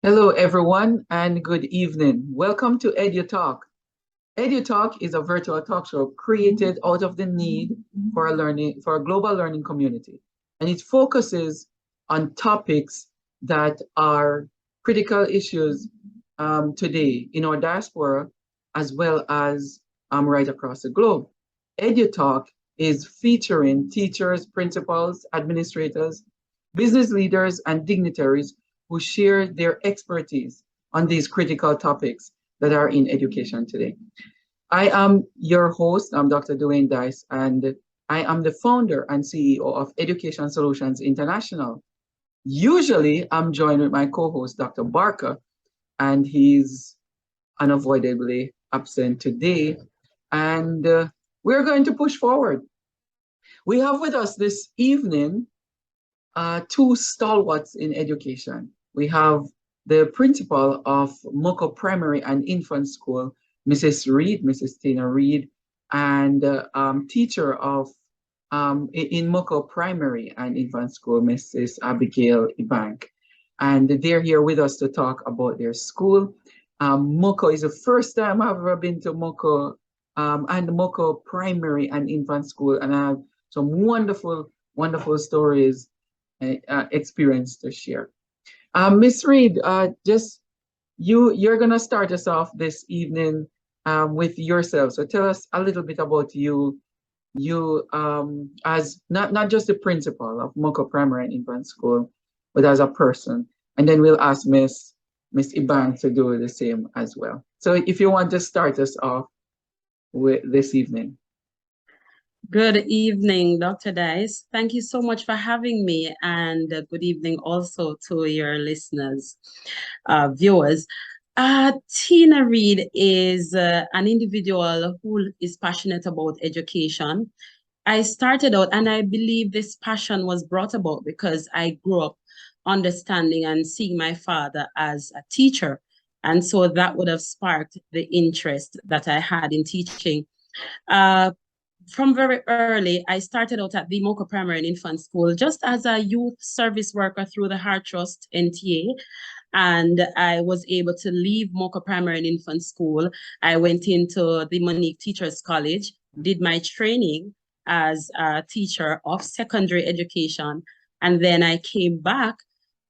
Hello, everyone, and good evening. Welcome to EduTALK. EduTALK is a virtual talk show created out of the need for a global learning community, and it focuses on topics that are critical issues today in our diaspora, as well as right across the globe. EduTalk is featuring teachers, principals, administrators, business leaders, and dignitaries who share their expertise on these critical topics that are in education today. I am your host, I'm Dr. Dwayne Dice, and I am the founder and CEO of Education Solutions International. Usually, I'm joined with my co-host, Dr. Barker, and he's unavoidably absent today. And we're going to push forward. We have with us this evening two stalwarts in education. We have the principal of Mocho Primary and Infant School, Mrs. Tina Reid, and teacher of in Mocho Primary and Infant School, Mrs. Abigail Eubank. And they're here with us to talk about their school. Mocho is the first time I've ever been to Mocho and Mocho Primary and Infant School, and I have some wonderful stories, experience to share. Miss Reid, just you're gonna start us off this evening with yourself. So tell us a little bit about you. You as not just the principal of Mocha Primary and Infant School, but as a person. And then we'll ask Miss Iban to do the same as well. So if you want to start us off with this evening. Good evening, Dr. Dice. Thank you so much for having me, and good evening also to your listeners, viewers. Tina Reid is an individual who is passionate about education. I started out, and I believe this passion was brought about because I grew up understanding and seeing my father as a teacher. And so that would have sparked the interest that I had in teaching. Uh, from very early, I started out at the Mocha Primary and Infant School just as a youth service worker through the Heart Trust NTA. And I was able to leave Mocha Primary and Infant School. I went into the Monique Teachers College, did my training as a teacher of secondary education. And then I came back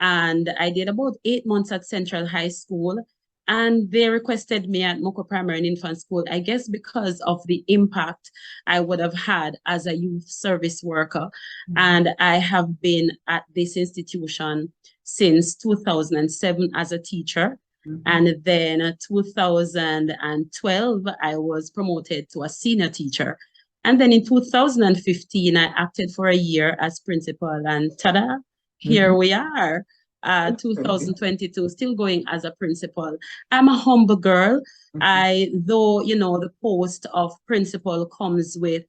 and I did about 8 months at Central High School. And they requested me at Mocha Primary and Infant School, I guess because of the impact I would have had as a youth service worker. And I have been at this institution since 2007 as a teacher. And then 2012, I was promoted to a senior teacher. And then in 2015, I acted for a year as principal, and tada, here we are. 2022, still going as a principal. I'm a humble girl. Though, the post of principal comes with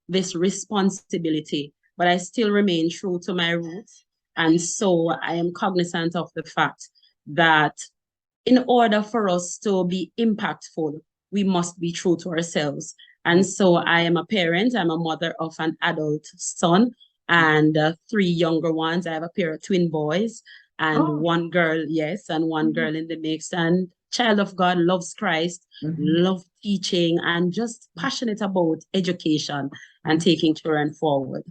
this responsibility, but I still remain true to my roots. And so I am cognizant of the fact that in order for us to be impactful, we must be true to ourselves. And so I am a parent, I'm a mother of an adult son and three younger ones. I have a pair of twin boys and one girl, yes, and one girl in the mix. And child of God, loves Christ, love teaching, and just passionate about education and taking children forward.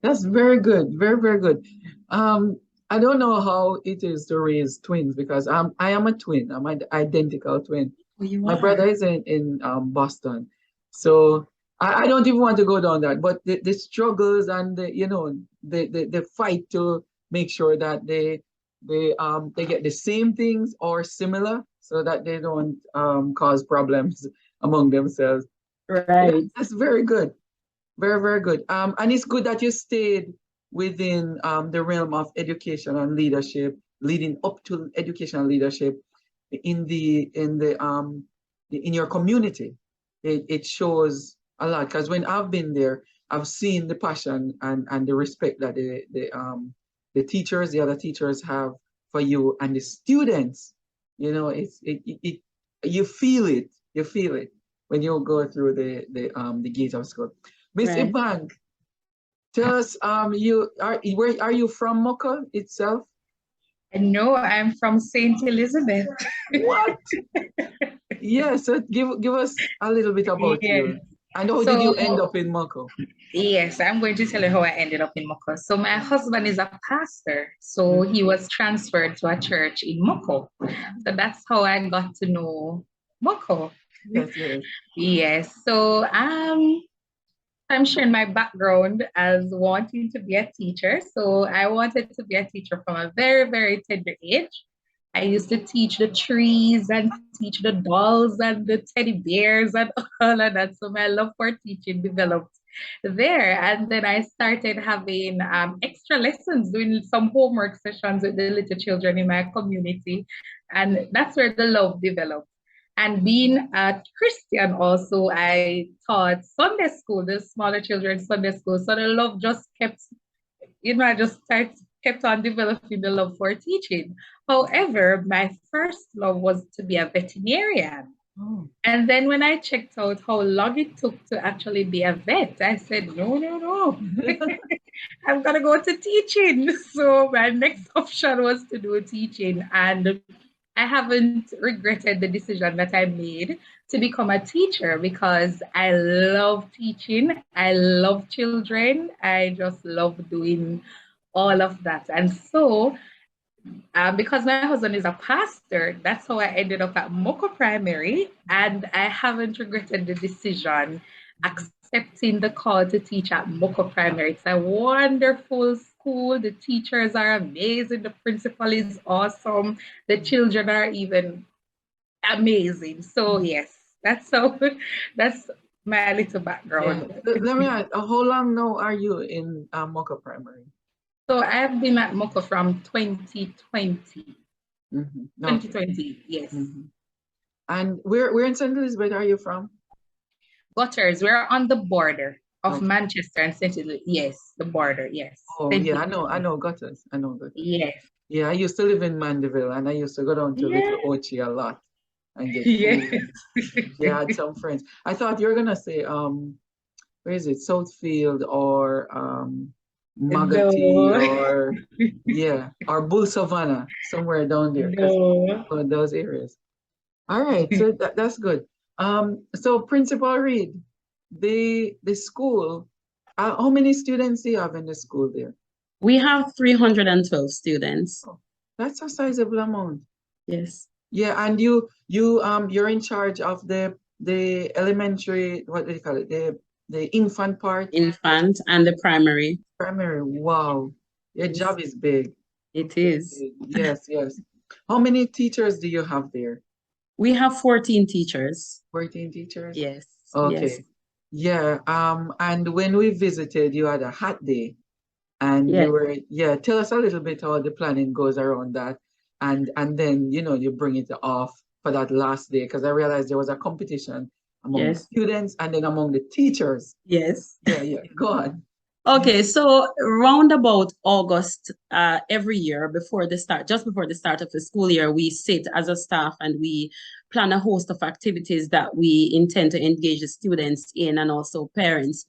That's very good, very good. I don't know how it is to raise twins because I am a twin. I'm an identical twin. My brother is in Boston, so I don't even want to go down that. But the struggles and the fight to make sure that they get the same things or similar, so that they don't cause problems among themselves. Right. That's very good. Very good. And it's good that you stayed within the realm of education and leadership, leading up to educational leadership in in your community. It shows a lot because when I've been there, I've seen the passion and the respect that the teachers, the other teachers have for you and the students. You feel it. You feel it when you go through the gate of school. Miss Right. Ibank, tell us, where are you from Mocha itself? No, I'm from St. Elizabeth. What? Yes, so give us a little bit about Yes. you. And how did So, you end up in Moko? yes, I'm going to tell you how I ended up in Moko. So, my husband is a pastor. So, Mhm. he was transferred to a church in Moko. So, that's how I got to know Moko. Yes, yes. Yes. So, I'm sharing my background as wanting to be a teacher. So I wanted to be a teacher from a very, very tender age. I used to teach the trees and teach the dolls and the teddy bears and all of that. So my love for teaching developed there. And then I started having extra lessons, doing some homework sessions with the little children in my community. And that's where the love developed. And being a Christian also, I taught Sunday school, the smaller children Sunday school. So the love just kept, I just kept on developing the love for teaching. However, my first love was to be a veterinarian. Oh. And then when I checked out how long it took to actually be a vet, I said, no, no, no, I'm going to go to teaching. So my next option was to do teaching. And I haven't regretted the decision that I made to become a teacher because I love teaching. I love children. I just love doing all of that. And so, because my husband is a pastor, that's how I ended up at Mocho Primary. And I haven't regretted the decision accepting the call to teach at Mocho Primary. It's a wonderful school. The teachers are amazing. The principal is awesome. The children are even amazing. So yes, that's so that's my little Yeah. background. Let me ask, how long now are you in Moka Primary? So I've been at Mocha from 2020. Okay. 2020, yes. And where in St. Elizabeth are you from? Gutters, we're on the border of Okay. Manchester and St. Elizabeth. Yes, the border, yes. Oh St. yeah, I Elizabeth. know Gutters. I know Gutters. Yes. Yeah, I used to live in Mandeville and I used to go down to Yeah. Little Ochi a lot and get Yes. food. Yeah, I had some friends. I thought you were gonna say where is it? Southfield or Magati No. or yeah, or Bull Savannah, somewhere down there, because No. those areas. All right, so that's good. So Principal Reid, the school, how many students do you have in the school there? We have 312 students. Oh, that's a sizable amount. Yes. Yeah, and you're in charge of the elementary, what do you call it? The infant part, Infant and the primary. primary. Wow, your Yes, job is big. it is. Yes, yes. How many teachers do you have there? We have 14 teachers. 14 teachers? Yes, yes, Okay. Yeah, and when we visited, you had a hot day and you yes, were, yeah, tell us a little bit how the planning goes around that. And then, you bring it off for that last day, because I realized there was a competition among the yes, students and then among the teachers. yes. Yeah, yeah, go on. Okay, so round about August, every year just before the start of the school year, we sit as a staff and we plan a host of activities that we intend to engage the students in and also parents.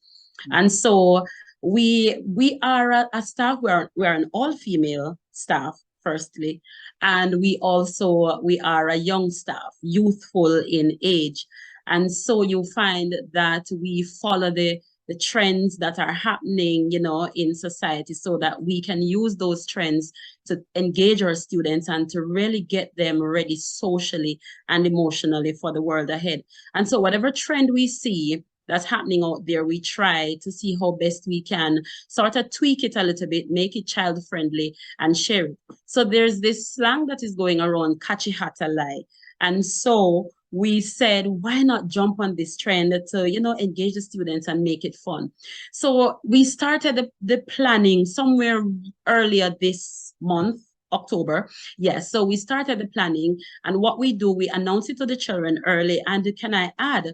And so we are a staff, we're an all-female staff, firstly, and we are a young staff, youthful in age. And so you find that we follow the trends that are happening, in society so that we can use those trends to engage our students and to really get them ready socially and emotionally for the world ahead. And so whatever trend we see that's happening out there, we try to see how best we can sort of tweak it a little bit, make it child friendly and share it. So there's this slang that is going around, catchy hat a lie. And so we said, why not jump on this trend to, engage the students and make it fun? So we started the planning somewhere earlier this month, October. Yes, so we started the planning, and what we do, we announce it to the children early. And can I add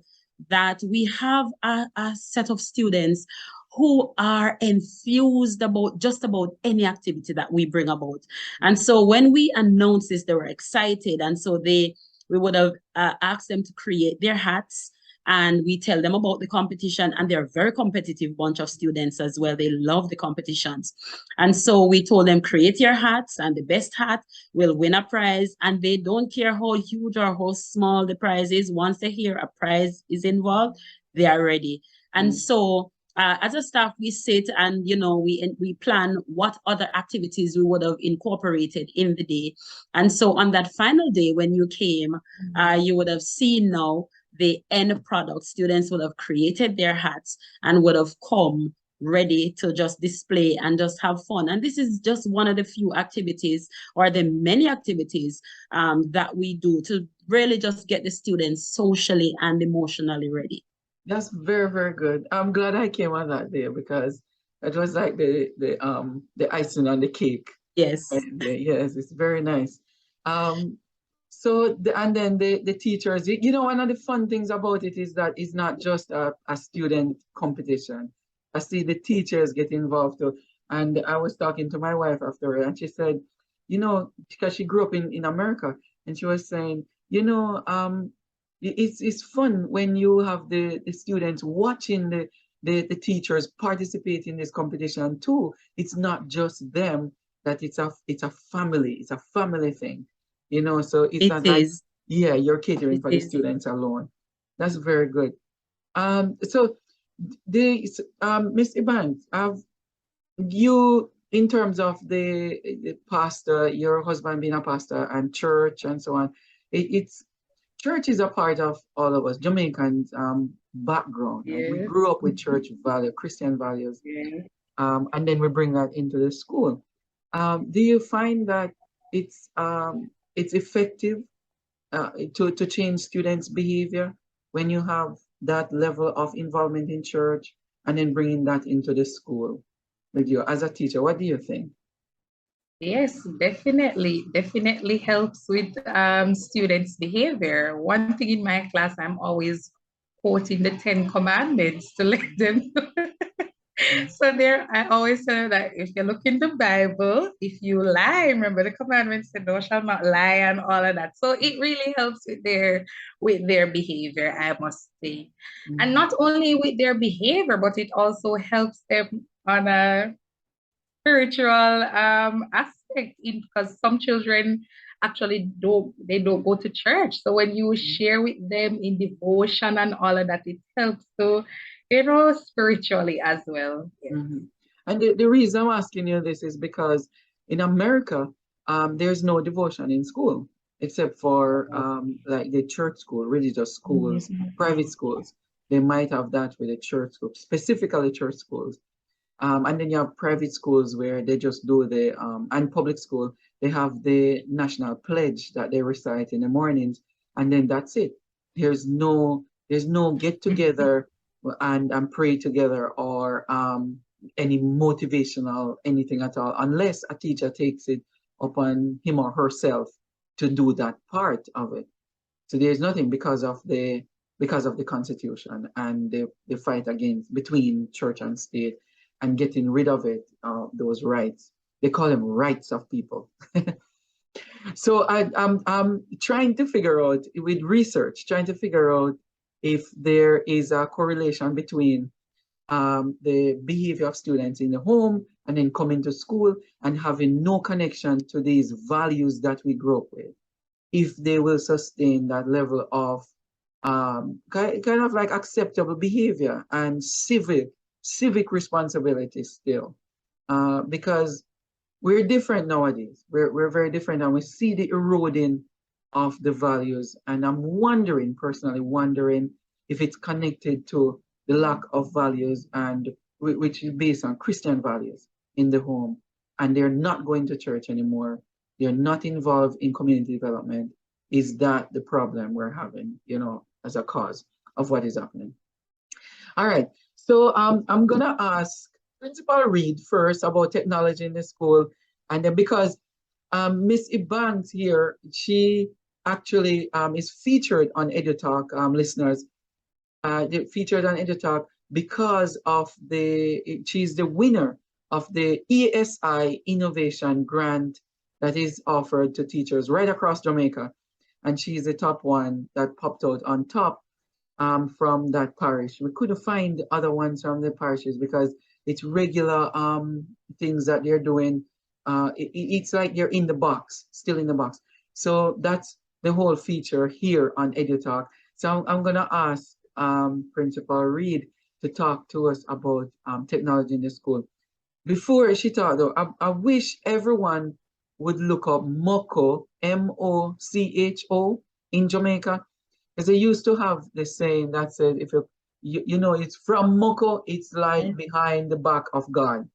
that we have a set of students who are enthused about just about any activity that we bring about. And so when we announced this, they were excited. And so we would have asked them to create their hats and we tell them about the competition, and they're a very competitive bunch of students as well. They love the competitions. And so we told them, create your hats, and the best hat will win a prize. And they don't care how huge or how small the prize is. Once they hear a prize is involved, they are ready. And so as a staff, we sit and, we plan what other activities we would have incorporated in the day. And so on that final day, when you came, you would have seen now the end product. Students would have created their hats and would have come ready to just display and just have fun. And this is just one of the few activities, or the many activities that we do to really just get the students socially and emotionally ready. That's very, very good. I'm glad I came on that day, because it was like the icing on the cake. Yes. Yes, it's very nice. And then the teachers, one of the fun things about it is that it's not just a student competition. I see the teachers get involved too. And I was talking to my wife after, and she said, because she grew up in America, and she was saying, it's fun when you have the students watching the teachers participate in this competition too. It's not just them, that it's a family thing, so it's not like, you're catering for the students alone. That's very good. So Miss Eubank, have you, in terms of the pastor, your husband being a pastor, and church and so on, church is a part of all of us Jamaicans' background. Yes. We grew up with church value, Christian values, and then we bring that into the school. Do you find that it's effective to change students' behavior when you have that level of involvement in church, and then bringing that into the school with you as a teacher? What do you think? Yes, definitely helps with students' behavior. One thing in my class, I'm always quoting the 10 Commandments to let them know. So I always say that if you look in the Bible, if you lie, remember the commandments said, "Thou shalt not lie," and all of that. So it really helps with their behavior, I must say. And not only with their behavior, but it also helps them on a spiritual aspect, because some children actually don't go to church. So when you share with them in devotion and all of that, it helps to, spiritually as well. Yes. And the reason I'm asking you this is because in America, there's no devotion in school, except for like the church school, religious schools, private schools. They might have that with the church school, specifically church schools. And then you have private schools where they just do and public school, they have the national pledge that they recite in the mornings, and then that's it. There's no get together and pray together, or any motivational anything at all, unless a teacher takes it upon him or herself to do that part of it. So there's nothing, because of the Constitution and the fight between church and state, and getting rid of it, those rights. They call them rights of people. So I'm trying to figure out, with research, if there is a correlation between the behavior of students in the home and then coming to school and having no connection to these values that we grew up with, if they will sustain that level of kind of like acceptable behavior and civic responsibility still, because we're different nowadays. We're very different, and we see the eroding of the values. And I'm personally wondering if it's connected to the lack of values, and which is based on Christian values in the home, and they're not going to church anymore. They're not involved in community development. Is that the problem we're having, as a cause of what is happening? All right. So I'm gonna ask Principal Reid first about technology in the school, and then because Miss Eubank here, she actually is featured on EduTALK, listeners. Featured on EduTALK because of she's the winner of the ESI Innovation Grant that is offered to teachers right across Jamaica. And she's the top one that popped out on top. from that parish. We couldn't find other ones from the parishes because it's regular things that they're doing. It's like you're in the box, still in the box. So that's the whole feature here on EduTalk. So I'm gonna ask Principal Reid to talk to us about technology in the school. Before she talked though, I wish everyone would look up Mocho, Mocho, in Jamaica. Because they used to have the saying that said, if you know, it's from Mocho, it's like behind the back of God.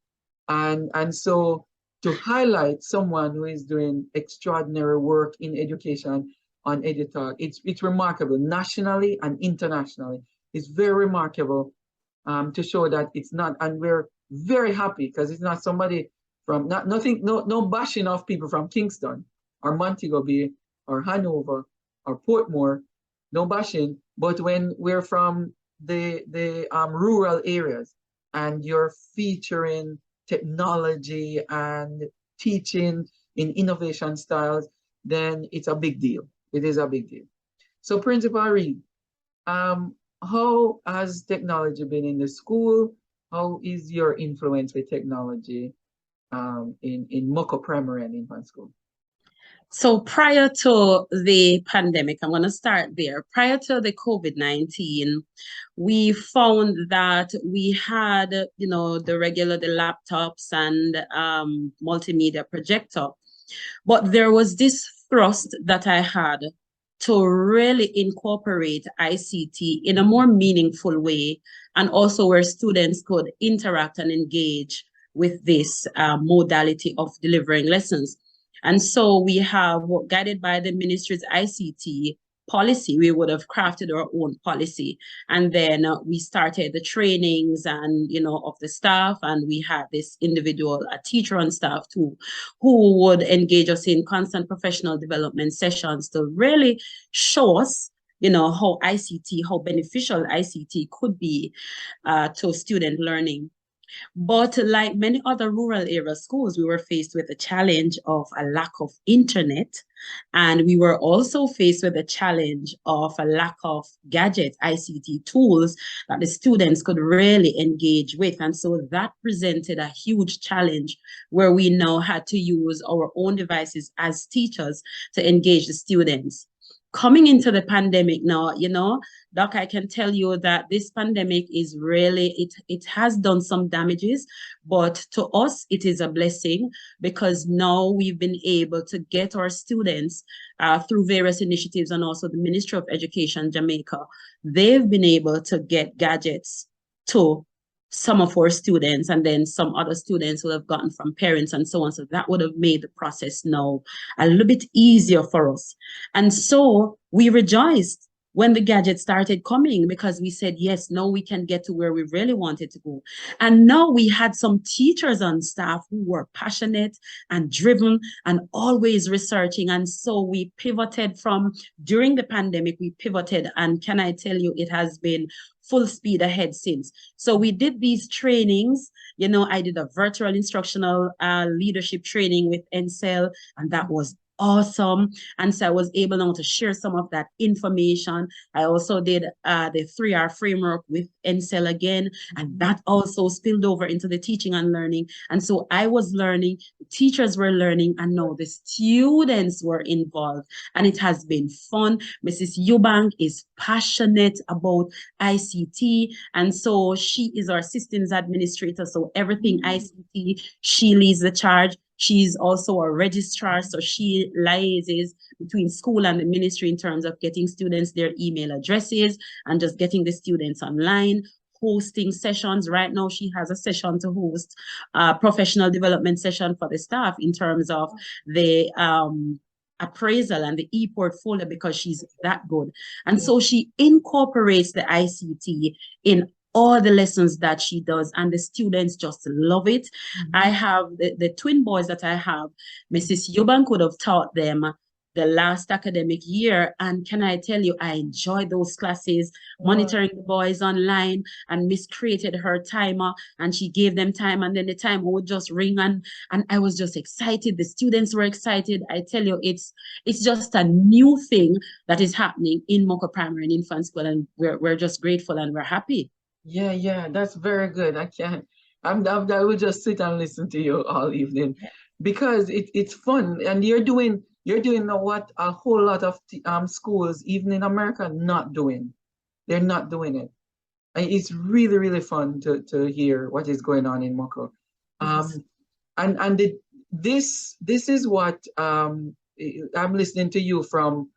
And so to highlight someone who is doing extraordinary work in education on EduTalk, it's remarkable nationally and internationally. It's very remarkable to show that it's not, and we're very happy because it's not somebody from no bashing of people from Kingston or Montego Bay or Hanover or Portmore, no bashing. But when we're from the rural areas and you're featuring technology and teaching in innovation styles, then it's a big deal. It is a big deal. So Principal Reid, how has technology been in the school? How is your influence with technology in Mocho Primary and Infant School? So prior to the pandemic, I'm going to start there. Prior to the COVID-19, we found that we had, the regular, the laptops and multimedia projector. But there was this thrust that I had to really incorporate ICT in a more meaningful way, and also where students could interact and engage with this modality of delivering lessons. And so we have, guided by the ministry's ICT policy, we would have crafted our own policy. And then we started the trainings and, of the staff. And we had this individual, a teacher on staff too, who would engage us in constant professional development sessions to really show us, how ICT, how beneficial ICT could be to student learning. But like many other rural area schools, we were faced with the challenge of a lack of internet. And we were also faced with the challenge of a lack of gadget ICT tools that the students could really engage with. And so that presented a huge challenge where we now had to use our own devices as teachers to engage the students. Coming into the pandemic now, Doc, I can tell you that this pandemic is really, it has done some damages, but to us, it is a blessing because now we've been able to get our students through various initiatives, and also the Ministry of Education Jamaica, they've been able to get gadgets to some of our students, and then some other students will have gotten from parents and so on. So that would have made the process now a little bit easier for us. And so we rejoiced when the gadgets started coming because we said, yes, now we can get to where we really wanted to go. And now we had some teachers on staff who were passionate and driven and always researching. And so we pivoted during the pandemic, we pivoted. And can I tell you, it has been full speed ahead since. So we did these trainings. I did a virtual instructional leadership training with NCEL, and that was awesome. And so I was able now to share some of that information. I also did the 3R framework with NCEL again, and that also spilled over into the teaching and learning. And so I was learning, the teachers were learning, and now the students were involved. And it has been fun. Mrs. Eubank is passionate about ICT, and so she is our systems administrator. So everything ICT, she leads the charge. She's also a registrar, so she liaises between school and the ministry in terms of getting students their email addresses and just getting the students online, hosting sessions. Right now, she has a session to host a professional development session for the staff in terms of the appraisal and the e-portfolio because she's that good. And so she incorporates the ICT in all the lessons that she does, and the students just love it. I have the twin boys that I have, Mrs. Eubank would have taught them the last academic year. And can I tell you, I enjoyed those classes, monitoring the boys online. And Miss created her timer and she gave them time, and then the timer would just ring, and I was just excited. The students were excited. I tell you, it's just a new thing that is happening in Mocha Primary and Infant School, and we're just grateful and we're happy. Yeah, yeah, that's very good. I can't. I will just sit and listen to you all evening because it's fun, and you're doing what a whole lot of schools, even in America, not doing. They're not doing it. And it's really really fun to hear what is going on in Moko. Yes. And this is what I'm listening to you from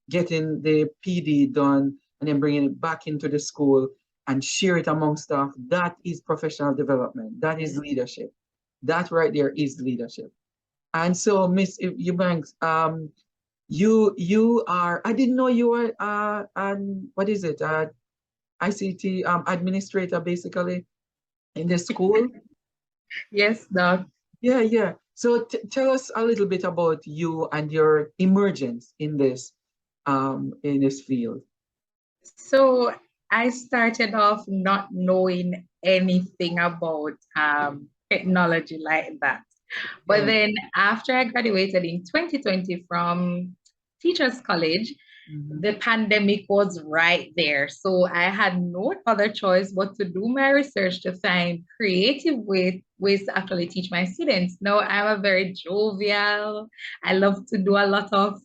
getting the PD done and then bringing it back into the school and share it among staff. That is professional development. That is leadership. That right there is leadership. And so, Miss Eubanks, you are. I didn't know you were what is it? ICT administrator basically in the school. Yes, Doc. Yeah, yeah. So tell us a little bit about you and your emergence in this field. So I started off not knowing anything about technology like that. But Yeah. then after I graduated in 2020 from Teachers College, Mhm. the pandemic was right there. So I had no other choice but to do my research to find creative ways to actually teach my students. Now I'm a very jovial, I love to do a lot of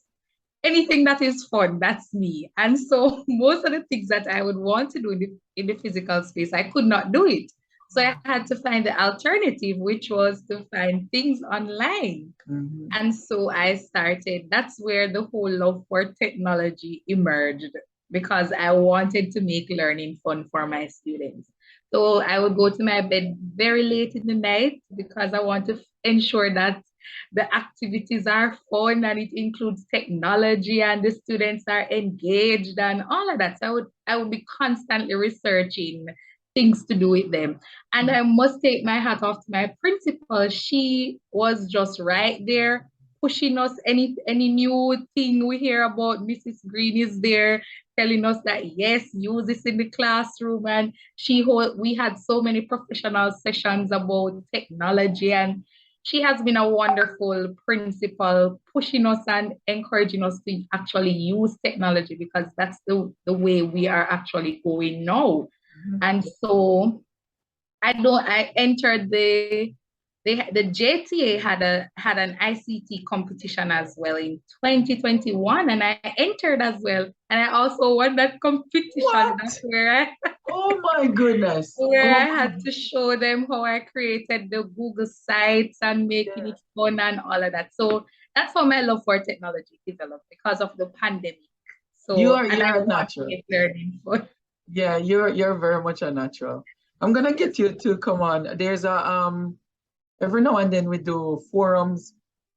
anything that is fun. That's me. And so most of the things that I would want to do in the physical space, I could not do it. So I had to find the alternative, which was to find things online. Mhm. And so I started, that's where the whole love for technology emerged because I wanted to make learning fun for my students. So I would go to my bed very late in the night because I want to ensure that the activities are fun and it includes technology and the students are engaged and all of that. So I would be constantly researching things to do with them. And I must take my hat off to my principal. She was just right there pushing us. Any new thing we hear about, Mrs. Green is there telling us that yes, use this in the classroom. And we had so many professional sessions about technology, and she has been a wonderful principal, pushing us and encouraging us to actually use technology because that's the way we are actually going now. Mhm. And so I entered the JTA had an ICT competition as well in 2021, and I entered as well. And I also won that competition. What? That's where Oh my goodness. I Oh my. had to show them how I created the Google sites and making Yeah. it fun and all of that. So that's how my love for technology developed because of the pandemic. You So, are and I you're a want to natural. make learning fun. Yeah, you're very much a natural. I'm gonna get you to come on. There's a every now and then we do forums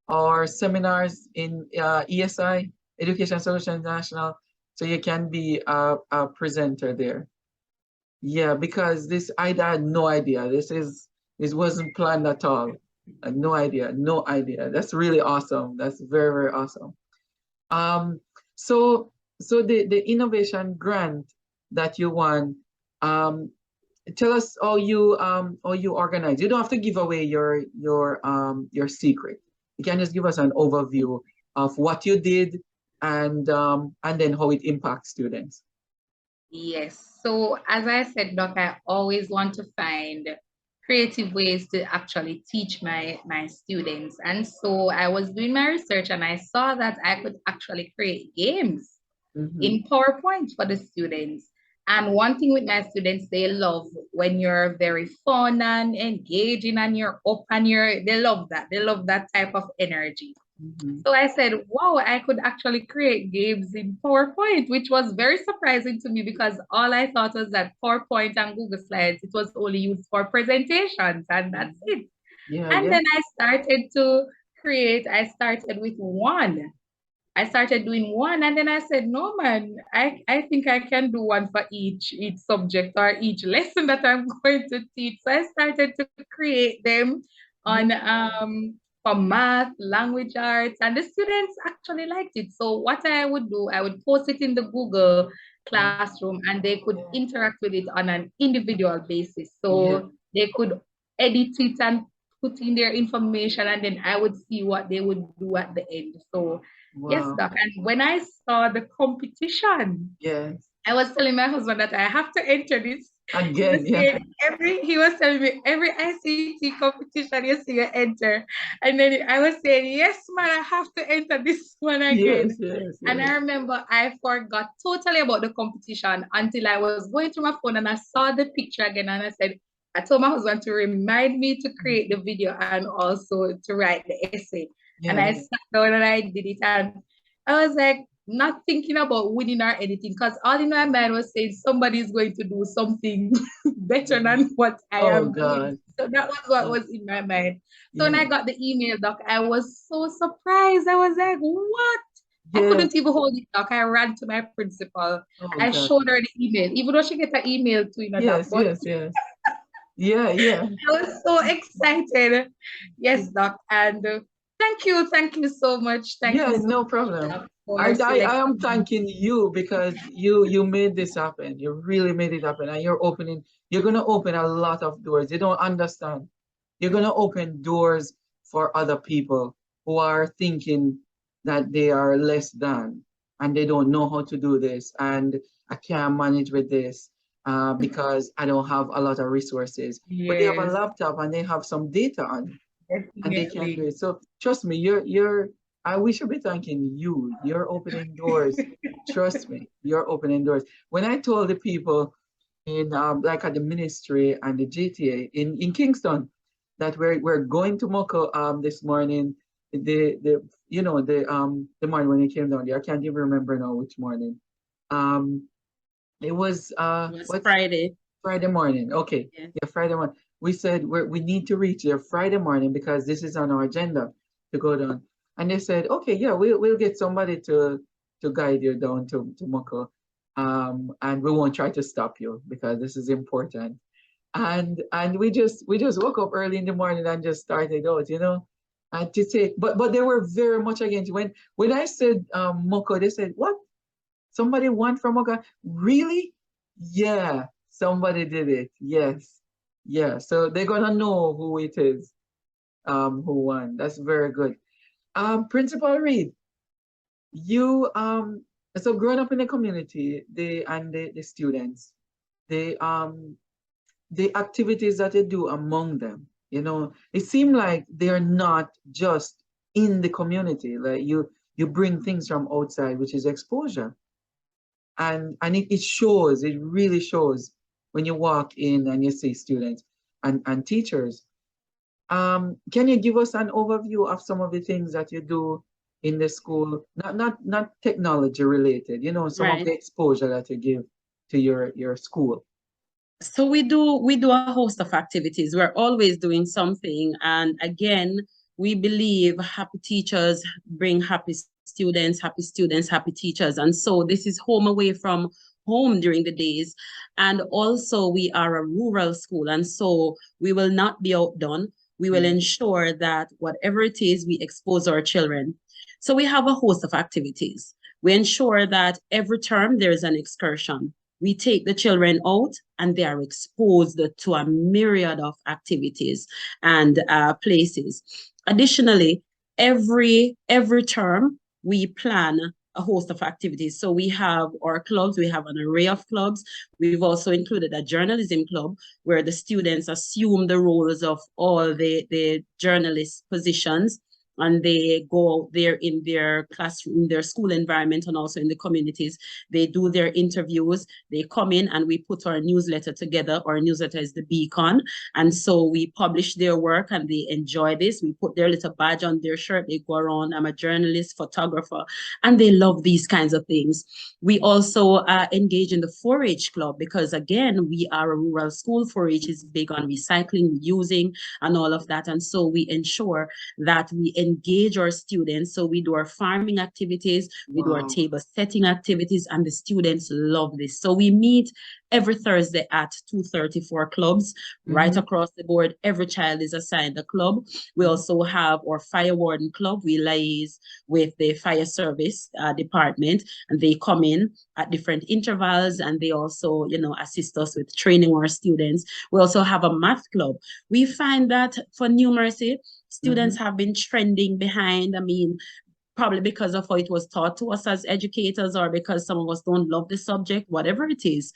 or seminars in ESI, Education Solutions International, so you can be a presenter there. Yeah, because I had no idea. This wasn't planned at all. No idea, no idea. That's really awesome. That's very, very awesome. Um, so the innovation grant that you won, um, tell us how you organize. You don't have to give away your secret. You can just give us an overview of what you did and then how it impacts students. Yes. So as I said, Doc, I always want to find creative ways to actually teach my students. And so I was doing my research and I saw that I could actually create games Mm-hmm. in PowerPoint for the students. And one thing with my students, they love when you're very fun and engaging and you're up and they love that. They love that type of energy. Mm-hmm. So I said, wow, I could actually create games in PowerPoint, which was very surprising to me because all I thought was that PowerPoint and Google Slides, it was only used for presentations and that's it. Yeah, And yeah. then I started with one. I started doing one and then I said, no, man, I think I can do one for each subject or each lesson that I'm going to teach. So I started to create them on for math, language arts, and the students actually liked it. So what I would do, I would post it in the Google Classroom and they could interact with it on an individual basis. So they could edit it and put in their information and then I would see what they would do at the end. So yes, Wow. Doc. And when I saw the competition, Yes. I was telling my husband that I have to enter this. Again, yeah. He was telling me every ICT competition you see you enter. And then I was saying, yes, man, I have to enter this one again. Yes, yes, And I yes. remember I forgot totally about the competition until I was going through my phone and I saw the picture again. And I said, I told my husband to remind me to create the video and also to write the essay. And Yeah, I yeah. sat down and I did it. And I was like, not thinking about winning or anything, because all in my mind was saying somebody is going to do something better than what I Oh am doing. God. So that was what Yeah. was in my mind. So when Yeah. I got the email, Doc, I was so surprised. I was like, what? I Yeah. couldn't even hold it, Doc. I ran to my principal. Oh I God. showed her the email, even though she get an email too, Doc. Yes, But yes, yes. Yeah, yeah. I was so excited. Yes, Doc. And thank you so much. Thank Yeah, you so no much, problem. Doc, for I am selecting me. thanking you because you made this happen. You really made it happen. And you're gonna open a lot of doors. You don't understand. You're gonna open doors for other people who are thinking that they are less than and they don't know how to do this and I can't manage with this because I don't have a lot of resources. But they have a Yes, laptop and they have some data on it and they can do definitely. it. So trust me, we should be thanking you. You're opening doors. Trust me, you're opening doors. When I told the people in like at the ministry and the GTA in Kingston that we're going to Moco this morning, the the morning when it came down there, I can't even remember now which morning. Um it was It was what's Friday. Friday morning. Okay. Yeah. Yeah, Friday morning. We said we need to reach there Friday morning because this is on our agenda to go down. And they said, okay, yeah, we'll get somebody to guide you down to Moko. And we won't try to stop you because this is important. And we just woke up early in the morning and just started out, and to take but they were very much against when I said Moko, they said, what? Somebody won from Oka? Really? Yeah, somebody did it. Yes. Yeah. So they're gonna know who it is, who won. That's very good. Principal Reid, you so growing up in the community, the students, they the activities that they do among them, it seems like they're not just in the community. Like you bring things from outside, which is exposure. And it shows, it really shows when you walk in and you see students and teachers. Can you give us an overview of some of the things that you do in the school? Not technology related, some of Right. the exposure that you give to your school. So we do a host of activities. We're always doing something. And again, we believe happy teachers bring happy students, happy teachers. And so this is home away from home during the days. And also we are a rural school. And so we will not be outdone. We will Mhm. ensure that whatever it is, we expose our children. So we have a host of activities. We ensure that every term there is an excursion. We take the children out and they are exposed to a myriad of activities and places. Additionally, every term we plan a host of activities. So we have our clubs, we have an array of clubs. We've also included a journalism club where the students assume the roles of all the journalist positions and they go out there in their classroom, their school environment, and also in the communities. They do their interviews. They come in and we put our newsletter together. Our newsletter is the beacon. And so we publish their work and they enjoy this. We put their little badge on their shirt. They go around, I'm a journalist, photographer, and they love these kinds of things. We also engage in the 4-H club because, again, we are a rural school. 4-H is big on recycling, reusing, and all of that. And so we ensure that we engage our students. So we do our farming activities, we do our table setting activities, and the students love this. So we meet every Thursday at 2:30 for clubs right across the board. Every child is assigned a club. We also have our fire warden club. We liaise with the fire service department, and they come in at different intervals, and they also, you know, assist us with training our students. We also have a math club. We find that for numeracy, students have been trending behind. I mean, probably because of how it was taught to us as educators, or because some of us don't love the subject, whatever it is.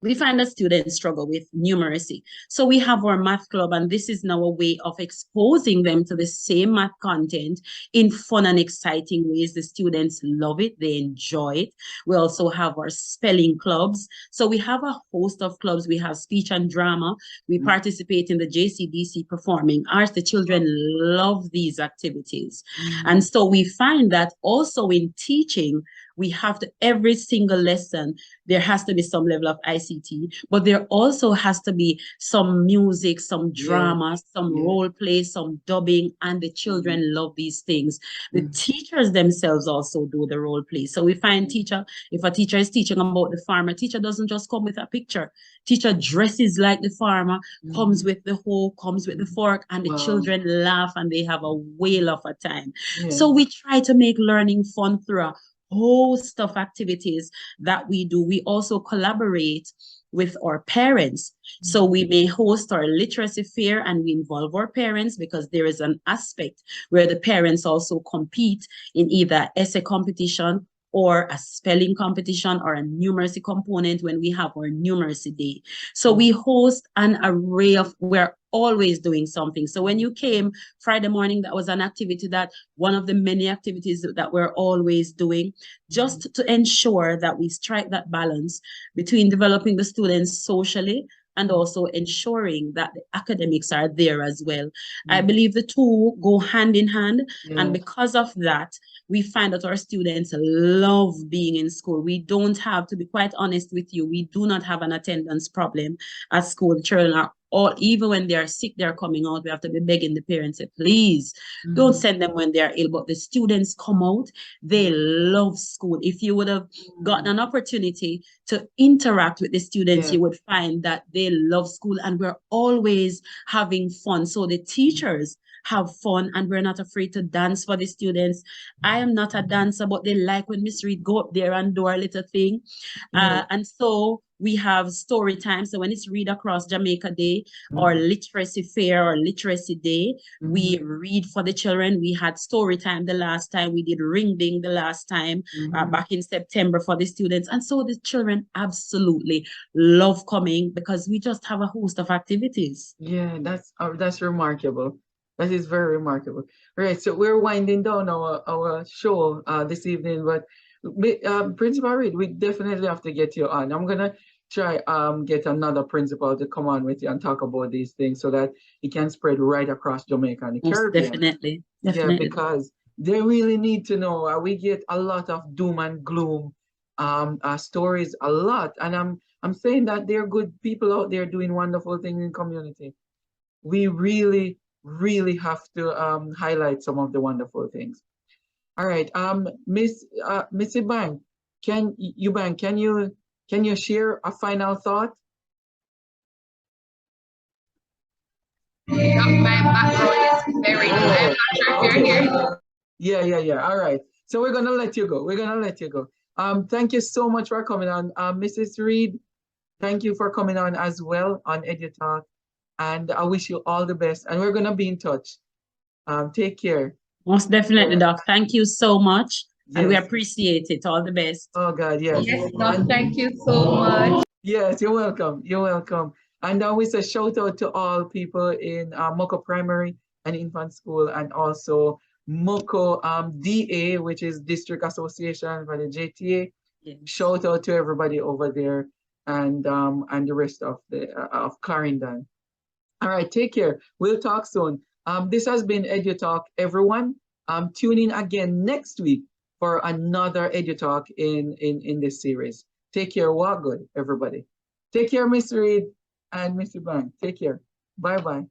We find that students struggle with numeracy. So we have our math club, and this is now a way of exposing them to the same math content in fun and exciting ways. The students love it, they enjoy it. We also have our spelling clubs. So we have a host of clubs. We have speech and drama. We participate in the JCDC performing arts. The children love these activities. And so we find that also in teaching, we have to, every single lesson, there has to be some level of ICT, but there also has to be some music, some drama, some role play, some dubbing, and the children love these things. The teachers themselves also do the role play. So we find if a teacher is teaching about the farmer, teacher doesn't just come with a picture. Teacher dresses like the farmer, comes with the hoe, comes with the fork, and the children laugh and they have a whale of a time. So we try to make learning fun through a host of activities that we do. We also collaborate with our parents. So we may host our literacy fair, and we involve our parents, because there is an aspect where the parents also compete in either essay competition or a spelling competition or a numeracy component when we have our numeracy day. So we host an array of, we're always doing something. So when you came Friday morning, that was an activity, that one of the many activities that we're always doing, just to ensure that we strike that balance between developing the students socially and also ensuring that the academics are there as well. I believe the two go hand in hand. And because of that, we find that our students love being in school. We don't have, to be quite honest with you, we do not have an attendance problem at school. The children are all, even when they're sick, they're coming out. We have to be begging the parents, say, please don't send them when they're ill. But the students come out, they love school. If you would have gotten an opportunity to interact with the students, you would find that they love school, and we're always having fun. So the teachers have fun, and we're not afraid to dance for the students. I am not a dancer, but they like when Miss Reid go up there and do our little thing. And so we have story time. So when it's Read Across Jamaica Day or literacy fair or literacy day, we read for the children. We had story time the last time. We did ring ding the last time back in September for the students. And so the children absolutely love coming, because we just have a host of activities. Yeah, that's remarkable. That is very remarkable. Right, so we're winding down our show this evening, but Principal Reid, we definitely have to get you on. I'm gonna try get another principal to come on with you and talk about these things, so that it can spread right across Jamaica and the Most Caribbean. definitely. Yeah, because they really need to know. We get a lot of doom and gloom stories a lot, and I'm saying that there are good people out there doing wonderful things in community. We really, really have to highlight some of the wonderful things. All right, Miss Eubank, can you share a final thought? My background is very good. I'm not sure if you're here. Yeah. All right. So we're gonna let you go. Thank you so much for coming on, Mrs. Reid. Thank you for coming on as well on EduTALK, and I wish you all the best. And we're gonna be in touch. Take care. Most definitely, Doc. Thank you so much. And we appreciate it. All the best. Oh God, yes. Yes, Doc, thank you so much. Yes, you're welcome. You're welcome. And we say shout out to all people in Mocho Primary and Infant School, and also Mocho DA, which is District Association for the JTA. Yes. Shout out to everybody over there, and the rest of the of Clarendon. All right, take care. We'll talk soon. This has been EduTALK, everyone. Tune in again next week for another EduTALK in this series. Take care. Walk good, everybody. Take care, Miss Reid and Mr. Bank. Take care. Bye-bye.